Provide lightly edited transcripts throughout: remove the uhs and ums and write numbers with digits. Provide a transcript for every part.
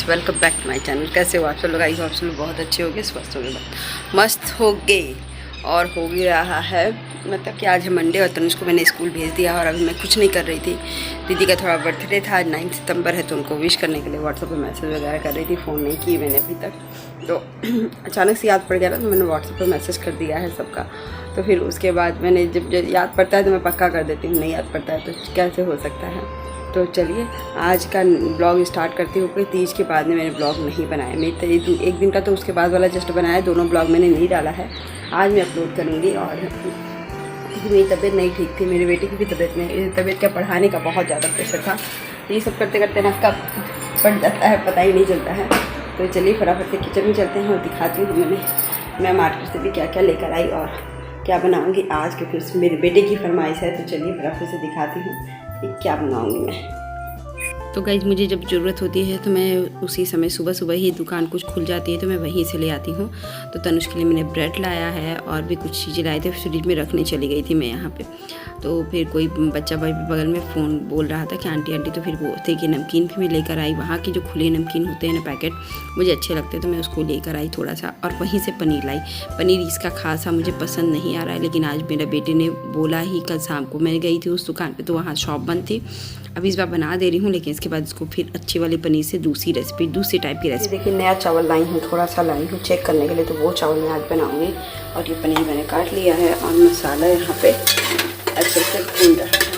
Guys, welcome back to my channel. कैसे हो आप सब लोग? आई हो आप सब लोग बहुत अच्छे हो गए, स्वस्थ हो गए, मस्त हो गए। और हो भी रहा है, मतलब कि आज है मंडे और तनुष को मैंने स्कूल भेज दिया और अभी मैं कुछ नहीं कर रही थी। दीदी का थोड़ा बर्थडे था, आज 9 सितंबर है, तो उनको विश करने के लिए व्हाट्सएप पे मैसेज वगैरह कर रही थी। फ़ोन नहीं की मैंने अभी तक, तो अचानक से याद पड़ गया ना, तो मैंने व्हाट्सएप पे मैसेज कर दिया है सबका। तो फिर उसके बाद मैंने जब याद पड़ता है तो मैं पक्का कर देती हूँ, नहीं याद पड़ता है तो कैसे हो सकता है। तो चलिए आज का ब्लॉग स्टार्ट करती हूँ। कोई तीज के बाद में मैंने ब्लॉग नहीं बनाया, मेरी एक दिन का तो उसके बाद वाला जस्ट बनाया, दोनों ब्लॉग मैंने नहीं डाला है। आज मैं अपलोड करूँगी। और मेरी तबीयत नहीं ठीक थी, मेरे बेटे की भी तबीयत क्या, पढ़ाने का बहुत ज़्यादा प्रेशर था। ये सब करते करते ना कब पड़ जाता है पता ही नहीं चलता है। तो चलिए फटाफट से किचन में चलते हैं और दिखाती हूँ मैं मार्केट से भी क्या क्या लेकर आई और क्या बनाऊँगी आज, क्योंकि मेरे बेटे की फरमाइश है। तो चलिए फटाफट से दिखाती हूँ क्या बनाऊंगी मैं। तो गाइज मुझे जब ज़रूरत होती है तो मैं उसी समय सुबह सुबह ही दुकान कुछ खुल जाती है तो मैं वहीं से ले आती हूँ। तो तनुष के लिए मैंने ब्रेड लाया है और भी कुछ चीज़ें लाए थे, फ्रिज में रखने चली गई थी मैं यहाँ पे। तो फिर कोई बच्चा भाई बगल में फ़ोन बोल रहा था कि आंटी आंटी, तो फिर वो थे कि नमकीन भी मैं लेकर आई। वहाँ के जो खुले नमकीन होते हैं ना पैकेट, मुझे अच्छे लगते हैं तो मैं उसको लेकर आई थोड़ा सा। और वहीं से पनीर लाई। पनीर इसका खासा मुझे पसंद नहीं आ रहा है, लेकिन आज मेरा बेटे ने बोला ही, कल शाम को मैं गई थी उस दुकान पर तो वहाँ शॉप बंद थी। अभी इस बार बना दे रही हूँ, लेकिन इसके बाद इसको फिर अच्छी वाली पनीर से दूसरी टाइप की रेसिपी। देखिए नया चावल लाई हूँ, थोड़ा सा लाई हूँ चेक करने के लिए, तो वो चावल मैं आज बनाऊँगी। और ये पनीर मैंने काट लिया है और मसाला यहाँ पे अच्छे से भून रहा है।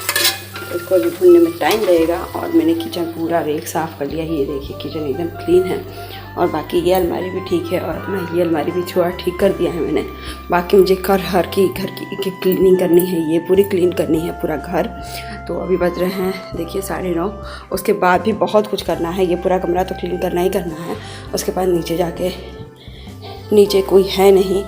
इसको अभी भूनने में टाइम लगेगा। और मैंने किचन पूरा रेक साफ़ कर लिया है, ये देखिए किचन एकदम क्लीन है। और बाकी ये अलमारी भी ठीक है, और मैं ये अलमारी भी छुआ ठीक कर दिया है मैंने। बाकी मुझे घर की एक क्लीनिंग करनी है, ये पूरी क्लीन करनी है पूरा घर। तो अभी बज रहे हैं देखिए 9:30। उसके बाद भी बहुत कुछ करना है, ये पूरा कमरा तो क्लीन करना ही करना है। उसके बाद नीचे जाके, नीचे कोई है नहीं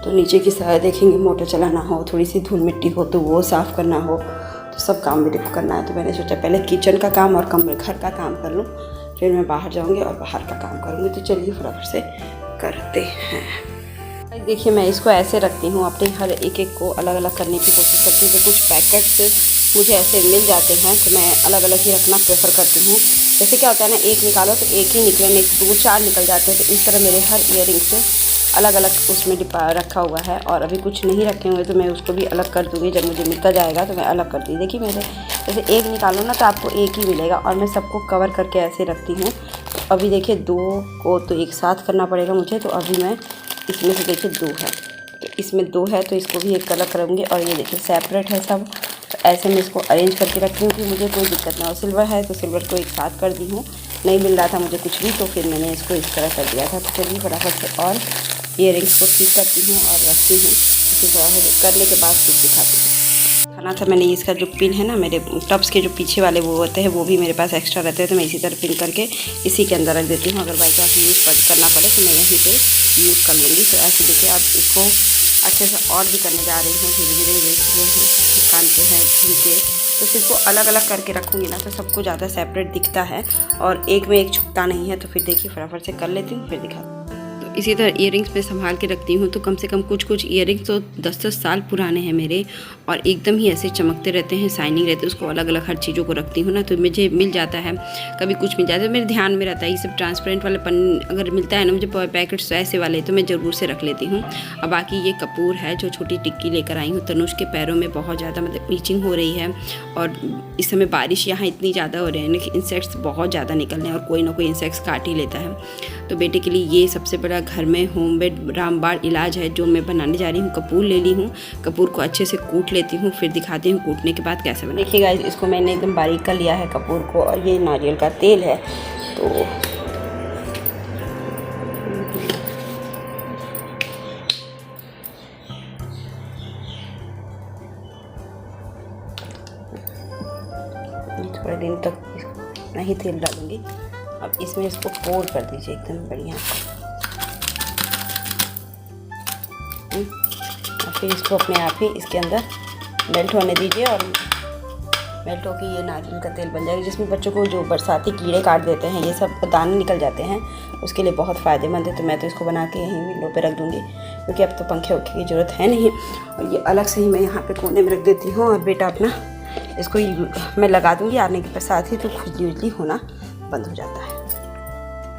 तो नीचे की साइड देखेंगे, मोटर चलाना हो, थोड़ी सी धूल मिट्टी हो तो वो साफ़ करना हो, तो सब काम मेरे को करना है। तो मैंने सोचा पहले किचन का काम और घर का काम कर लूँ, फिर मैं बाहर जाऊंगी और बाहर का काम करूंगी। तो चलिए फटाफट से करते हैं। देखिए मैं इसको ऐसे रखती हूँ, अपने हर एक को अलग अलग करने की कोशिश करती हूँ। तो कुछ पैकेट्स मुझे ऐसे मिल जाते हैं तो मैं अलग अलग ही रखना प्रेफर करती हूँ। जैसे क्या होता है ना, एक निकालो तो एक ही निकले, नहीं 2-4 निकल जाते हैं। तो इस तरह मेरे हर ईयरिंग्स अलग अलग उसमें रखा हुआ है। और अभी कुछ नहीं रखे हुए तो मैं उसको भी अलग कर दूँगी, जब मुझे मिलता जाएगा तो मैं अलग कर दूँगी। देखिए मेरे जैसे एक निकालो ना तो आपको एक ही मिलेगा, और मैं सबको कवर करके ऐसे रखती हूँ। तो अभी देखिए 2 को तो एक साथ करना पड़ेगा मुझे। तो अभी मैं इसमें से देखिए 2 है, तो इसमें 2 है तो इसको भी एक अलग करूँगी। और ये देखिए सेपरेट है सब, तो ऐसे मैं इसको अरेंज करके रखती हूँ कि मुझे कोई दिक्कत ना हो। सिल्वर है तो सिल्वर को एक साथ कर दी हूँ, नहीं मिल रहा था मुझे कुछ भी, तो फिर मैंने इसको इस तरह कर दिया था। तो चलिए फटाफट से और ईयरिंग्स को ठीक करती हूँ और रखती हूँ। तो फिर करने के बाद फिर दिखाती हूँ। खाना था मैंने, इसका जो पिन है ना, मेरे टब्स के जो पीछे वाले वो होते हैं, वो भी मेरे पास एक्स्ट्रा रहते हैं, तो मैं इसी तरह पिन करके इसी के अंदर रख देती हूँ। अगर बाई चांस यूज़ करना पड़े तो मैं यहीं पे यूज़ कर लूँगी। तो ऐसे देखिए अब इसको अच्छे से और भी करने जा रही हूँ, धीरे धीरे कान के हैं झुमके, तो इसको अलग अलग करके रखूँगी ना तो सबको ज़्यादा सेपरेट दिखता है और एक में एक छुपता नहीं है। तो फिर देखिए फटाफट से कर लेती हूँ, फिर दिखाती हूँ। इसी तरह ईयरिंग्स में संभाल के रखती हूँ। तो कम से कम कुछ ईयरिंग्स तो 10-10 साल पुराने हैं मेरे, और एकदम ही ऐसे चमकते रहते हैं, शाइनिंग रहते हैं। उसको अलग अलग हर चीज़ों को रखती हूँ ना, तो मुझे मिल जाता है, कभी कुछ मिल जाता है, मेरे ध्यान में रहता है। ये सब ट्रांसपेरेंट वाले पन अगर मिलता है ना मुझे पैकेट्स ऐसे वाले, तो मैं ज़रूर से रख लेती हूँ। और बाकी ये कपूर है जो छोटी टिक्की लेकर आई हूँ। तनुष के पैरों में बहुत ज़्यादा मतलब ईचिंग हो रही है, और इस समय बारिश यहाँ इतनी ज़्यादा हो रही है कि इंसेक्ट्स बहुत ज़्यादा निकल रहे हैं, और कोई ना कोई इंसेक्ट्स काट ही लेता है। तो बेटे के लिए ये सबसे बड़ा घर में होममेड रामबाण इलाज है जो मैं बनाने जा रही हूँ। कपूर ले ली हूँ, कपूर को अच्छे से कूट लेती हूँ, फिर दिखाती हूँ कूटने के बाद कैसे बना। देखिए गाइस, इसको मैंने एकदम बारीक कर लिया है कपूर को, और ये नारियल का तेल है। तो थोड़े दिन तक नहीं तेल डालूंगी। अब इसमें इसको पोर कर दीजिए एकदम बढ़िया। और फिर इसको अपने आप ही इसके अंदर मेल्ट होने दीजिए, और मेल्ट होकर ये नारियल का तेल बन जाएगा, जिसमें बच्चों को जो बरसाती कीड़े काट देते हैं, ये सब दाने निकल जाते हैं, उसके लिए बहुत फ़ायदेमंद है। तो मैं तो इसको बना के यहीं विंडो पे रख दूँगी, क्योंकि अब तो पंखे वंखे की ज़रूरत है नहीं। और ये अलग से ही मैं यहाँ पे कोने में रख देती हूँ। और बेटा अपना इसको मैं लगा दूँगी आने के साथ ही, तो खुजली उजली होना बंद हो जाता है।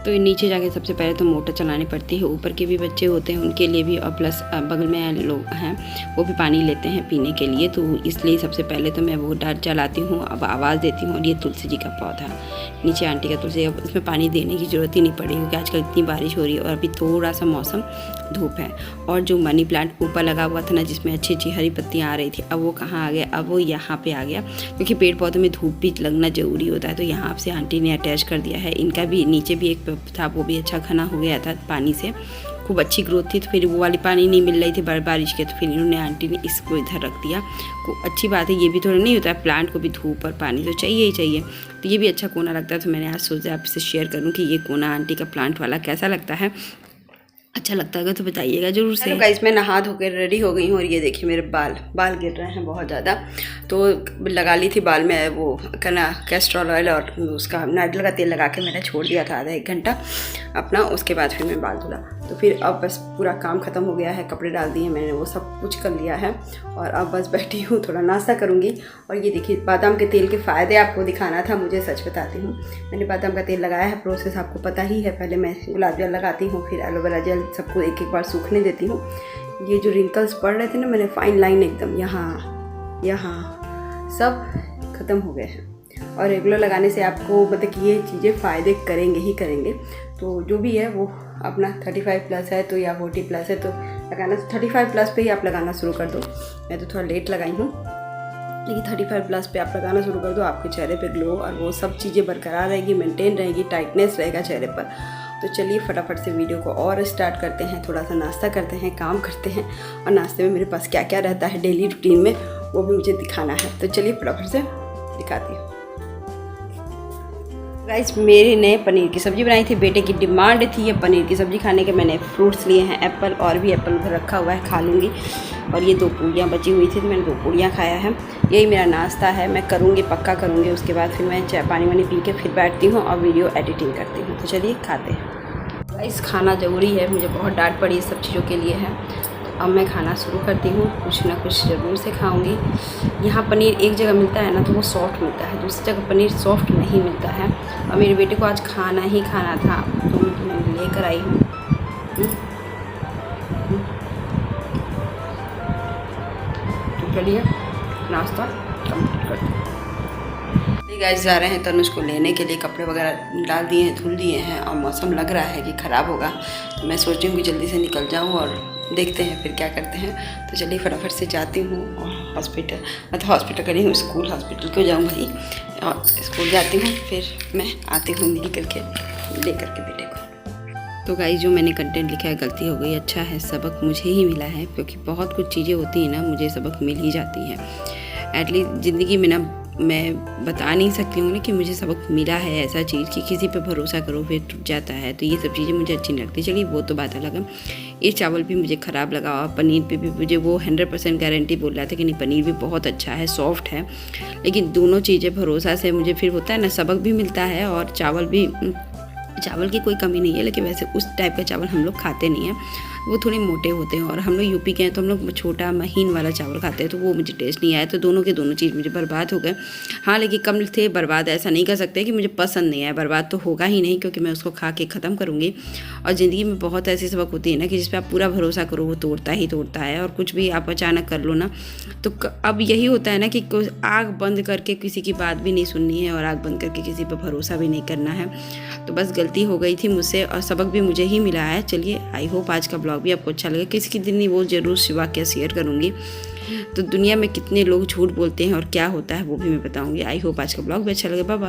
तो नीचे जाके सबसे पहले तो मोटर चलानी पड़ती है। ऊपर के भी बच्चे होते हैं उनके लिए भी, और प्लस बगल में लोग हैं वो भी पानी लेते हैं पीने के लिए, तो इसलिए सबसे पहले तो मैं वो डाल चलाती हूँ, अब आवाज़ देती हूँ। और ये तुलसी जी का पौधा नीचे आंटी का तुलसी, अब इसमें पानी देने की ज़रूरत ही नहीं पड़ी क्योंकि आजकल इतनी बारिश हो रही है और अभी थोड़ा सा मौसम धूप है। और जो मनी प्लांट ऊपर लगा हुआ था ना जिसमें अच्छी अच्छी हरी पत्तियाँ आ रही थी, अब वो कहाँ आ गया, अब वो यहाँ पे आ गया क्योंकि पेड़ पौधों में धूप भी लगना ज़रूरी होता है। तो यहाँ से आंटी ने अटैच कर दिया है। इनका भी नीचे भी एक था, वो भी अच्छा घना हो गया था पानी से, खूब अच्छी ग्रोथ थी। तो फिर वो वाली पानी नहीं मिल रही थी बारिश के, तो फिर इन्होंने आंटी ने इसको इधर रख दिया। को अच्छी बात है, ये भी थोड़ा नहीं होता है, प्लांट को भी धूप और पानी तो चाहिए ही चाहिए। तो ये भी अच्छा कोना लगता है। तो मैंने आज सोचा आपसे शेयर करूँ कि ये कोना आंटी का प्लांट वाला कैसा लगता है। अच्छा लगता है तो बताइएगा जरूर से। गाइस मैं नहा धोकर रेडी हो गई हूँ और ये देखिए मेरे बाल गिर रहे हैं बहुत ज़्यादा। तो लगा ली थी बाल में वो करना कैस्ट्रॉल ऑयल और उसका नारियल का तेल लगा के मैंने छोड़ दिया था आधा 1 घंटा अपना। उसके बाद फिर मैं बाल धुला। तो फिर अब बस पूरा काम ख़त्म हो गया है, कपड़े डाल दिए मैंने, वो सब कुछ कर लिया है और अब बस बैठी हूँ, थोड़ा नाश्ता करूँगी। और ये देखिए बादाम के तेल के फ़ायदे आपको दिखाना था मुझे, सच बताती हूँ। मैंने बादाम का तेल लगाया है, प्रोसेस आपको पता ही है। पहले मैं गुलाब जल लगाती हूँ, फिर एलोवेरा जेल, सबको एक बार सूखने देती हूँ। ये जो रिंकल्स पड़ रहे थे ना, मैंने फाइन लाइन एकदम यहाँ सब ख़त्म हो गए हैं। और रेगुलर लगाने से आपको मतलब कि ये चीज़ें फ़ायदे करेंगे ही करेंगे। तो जो भी है वो अपना 35+ है तो या 40+ है तो लगाना, 35+ पे ही आप लगाना शुरू कर दो। मैं तो थोड़ा लेट लगाई हूँ, लेकिन 35+ पे आप लगाना शुरू कर दो, आपके चेहरे पे ग्लो और वो सब चीज़ें बरकरार रहेगी, मेंटेन रहेगी, टाइटनेस रहेगा चेहरे पर। तो चलिए फटाफट से वीडियो को और स्टार्ट करते हैं। थोड़ा सा नाश्ता करते हैं, काम करते हैं, और नाश्ते में मेरे पास क्या क्या रहता है डेली रूटीन में वो भी मुझे दिखाना है। तो चलिए फटाफट से दिखाती हूँ। गाइस मेरे ने पनीर की सब्ज़ी बनाई थी, बेटे की डिमांड थी ये पनीर की सब्ज़ी खाने के। मैंने फ्रूट्स लिए हैं, एप्पल, और भी एप्पल उधर रखा हुआ है, खा लूँगी। और ये 2 पूड़ियाँ बची हुई थी तो मैंने 2 पूड़ियाँ खाया है। यही मेरा नाश्ता है, मैं करूँगी, पक्का करूँगी। उसके बाद फिर मैं चाय पानी वानी पी के फिर बैठती हूँ और वीडियो एडिटिंग करती हूँ। तो चलिए खाते हैं। गाइस खाना ज़रूरी है, मुझे बहुत डांट पड़ी इस सब चीज़ों के लिए है। अब मैं खाना शुरू करती हूँ, कुछ ना कुछ ज़रूर से खाऊंगी। यहाँ पनीर एक जगह मिलता है ना तो वो सॉफ्ट मिलता है, दूसरी जगह पनीर सॉफ्ट नहीं मिलता है। और मेरे बेटे को आज खाना ही खाना था तो मैं लेकर आई हूँ। तो चलिए नाश्ता कंप्लीट करते हैं। गाइस जा रहे हैं तनुज को लेने के लिए, कपड़े वगैरह डाल दिए हैं, धुल दिए हैं और मौसम लग रहा है कि ख़राब होगा। तो मैं सोच रही हूँ कि जल्दी से निकल जाऊँ और देखते हैं फिर क्या करते हैं। तो चलिए फटाफट से जाती हूँ और हॉस्पिटल, मतलब हॉस्पिटल करी हूँ, स्कूल हॉस्पिटल क्यों जाऊँ भाई, और स्कूल जाती हूँ फिर मैं आती हूँ निकल के लेकर के बेटे को। तो गाइस जो मैंने कंटेंट लिखा है गलती हो गई, अच्छा है सबक मुझे ही मिला है, क्योंकि बहुत कुछ चीज़ें होती हैं ना मुझे सबक मिल ही जाती हैं। एटलीस्ट ज़िंदगी में ना मैं बता नहीं सकती हूँ ना कि मुझे सबक मिला है ऐसा चीज़ कि किसी पे भरोसा करो फिर टूट जाता है। तो ये सब चीज़ें मुझे अच्छी नहीं लगती। चलिए वो तो बात अलग है। ये चावल भी मुझे ख़राब लगा और पनीर पे भी मुझे वो 100% गारंटी बोल रहा था कि नहीं पनीर भी बहुत अच्छा है, सॉफ्ट है। लेकिन दोनों चीज़ें भरोसा से मुझे फिर होता है ना, सबक भी मिलता है और चावल की कोई कमी नहीं है। लेकिन वैसे उस टाइप का चावल हम लोग खाते नहीं हैं, वो थोड़े मोटे होते हैं। और हम लोग यूपी के हैं तो हम लोग छोटा महीन वाला चावल खाते हैं, तो वो मुझे टेस्ट नहीं आया। तो दोनों के दोनों चीज़ मुझे बर्बाद हो गए। हाँ लेकिन कम थे बर्बाद, ऐसा नहीं कर सकते कि मुझे पसंद नहीं आया, बर्बाद तो होगा ही नहीं क्योंकि मैं उसको खा के ख़त्म करूँगी। और ज़िंदगी में बहुत ऐसी सबक होती है ना कि जिस पर आप पूरा भरोसा करो वो तोड़ता ही तोड़ता है। और कुछ भी आप अचानक कर लो ना तो अब यही होता है ना कि आँख बंद करके किसी की बात भी नहीं सुननी है और आँख बंद करके किसी पर भरोसा भी नहीं करना है। तो बस गलती हो गई थी मुझसे और सबक भी मुझे ही मिला है। चलिए आई होप आज का ब्लॉग भी आपको अच्छा लगे। किसी की दिन नहीं वो ज़रूर वाक़या शेयर करूँगी। तो दुनिया में कितने लोग झूठ बोलते हैं और क्या होता है वो भी मैं बताऊँगी। आई होप आज का ब्लॉग भी अच्छा लगे। Bye bye.